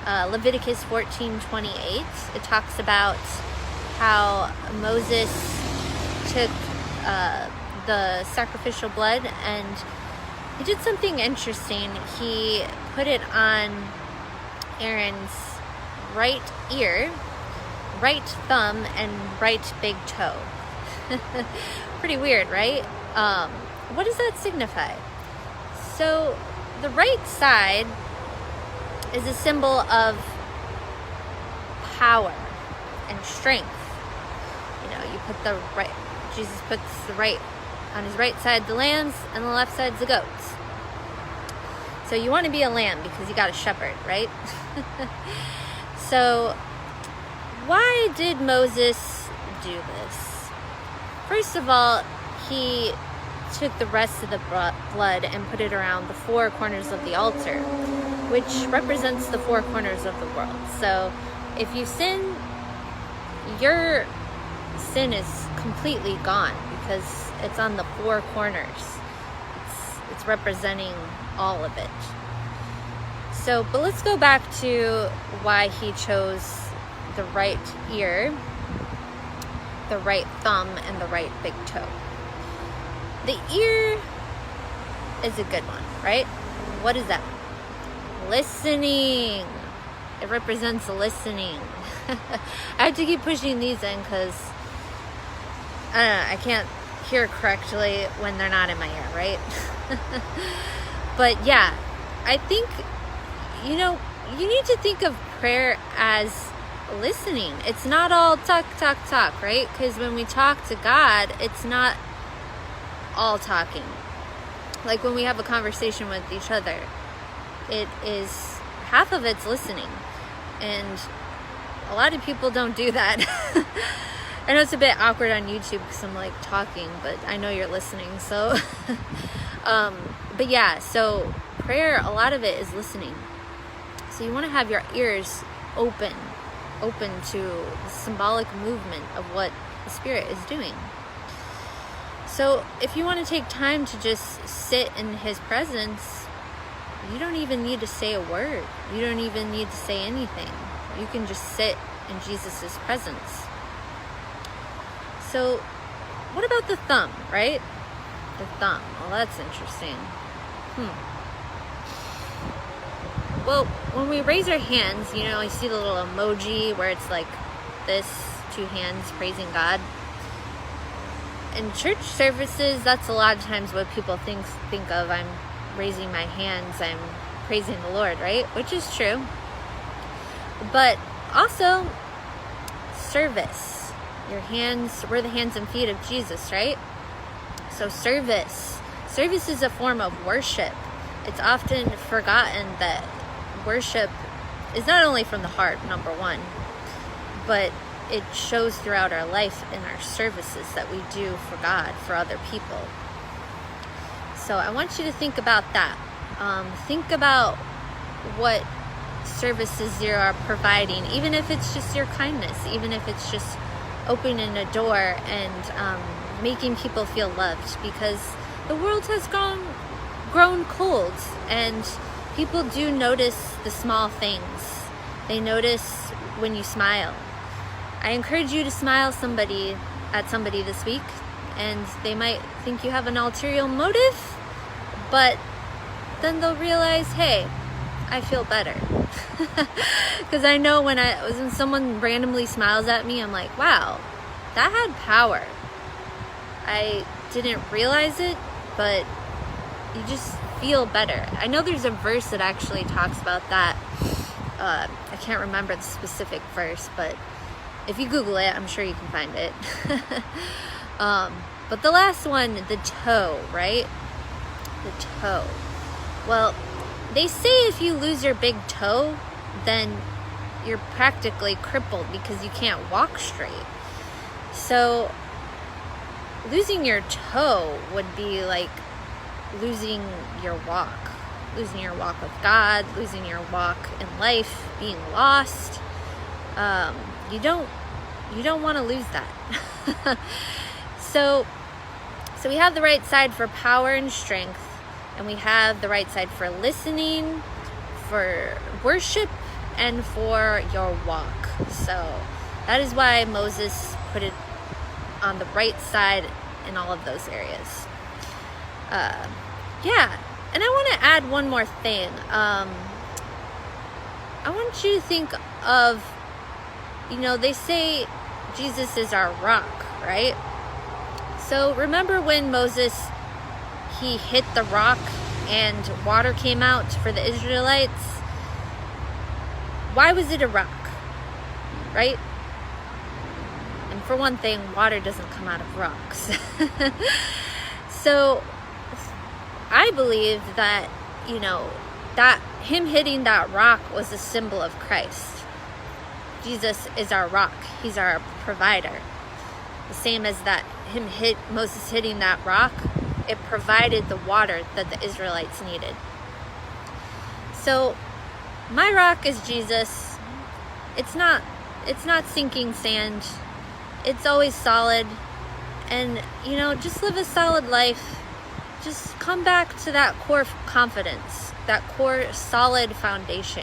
Leviticus 14:28. It talks about how Moses took the sacrificial blood and he did something interesting. He put it on Aaron's right ear, right thumb, and right big toe. Pretty weird, right? What does that signify? So the right side is a symbol of power and strength. You know, you put the right, Jesus puts the right, on his right side the lambs and the left side the goats. So you want to be a lamb because you got a shepherd, right? So why did Moses do this? First of all, he took the rest of the blood and put it around the four corners of the altar, which represents the four corners of the world. So if you sin, your sin is completely gone because it's on the four corners. It's representing all of it. So, but let's go back to why he chose the right ear, the right thumb, and the right big toe. The ear is a good one, right? What is that? Listening. It represents listening. I have to keep pushing these in because I can't hear correctly when they're not in my ear, right? But yeah, I think, you know, you need to think of prayer as listening. It's not all talk, talk, talk, right? Because when we talk to God, it's not all talking. Like when we have a conversation with each other, it is, half of it's listening. And a lot of people don't do that. I know it's a bit awkward on YouTube because I'm like talking, but I know you're listening. So, but yeah, so prayer, a lot of it is listening. So you want to have your ears open to the symbolic movement of what the Spirit is doing. So if you want to take time to just sit in His presence, you don't even need to say a word. You don't even need to say anything. You can just sit in Jesus' presence. So what about the thumb, right? The thumb. Well, that's interesting. Well, when we raise our hands, you know, you see the little emoji where it's like this, two hands praising God. In church services, that's a lot of times what people think of. I'm raising my hands, I'm praising the Lord, right? Which is true. But also, service. Your hands, we're the hands and feet of Jesus, right? So service. Service is a form of worship. It's often forgotten that worship is not only from the heart, number one, but it shows throughout our life in our services that we do for God, for other people. So I want you to think about that. Think about what services you are providing, even if it's just your kindness, even if it's just opening a door and making people feel loved, because the world has grown cold and people do notice the small things. They notice when you smile. I encourage you to smile at somebody this week, and they might think you have an ulterior motive, but then they'll realize, hey, I feel better. Because I know when someone randomly smiles at me, I'm like, wow, that had power. I didn't realize it, but you just feel better. I know there's a verse that actually talks about that. I can't remember the specific verse, but if you Google it, I'm sure you can find it. But the last one, the toe, right? The toe. Well, they say if you lose your big toe, then you're practically crippled because you can't walk straight. So losing your toe would be like losing your walk with God, losing your walk in life, being lost. You don't want to lose that. So we have the right side for power and strength, and we have the right side for listening, for worship, and for your walk. So that is why Moses put it on the right side in all of those areas. Yeah, and I want to add one more thing. I want you to think of, they say Jesus is our rock, right? So remember when Moses, he hit the rock and water came out for the Israelites? Why was it a rock, right? And for one thing, water doesn't come out of rocks. So I believe that, that him hitting that rock was a symbol of Christ. Jesus is our rock. He's our provider. The same as that Moses hitting that rock, it provided the water that the Israelites needed. So my rock is Jesus. It's not sinking sand. It's always solid. And, just live a solid life. Just come back to that core confidence, that core solid foundation.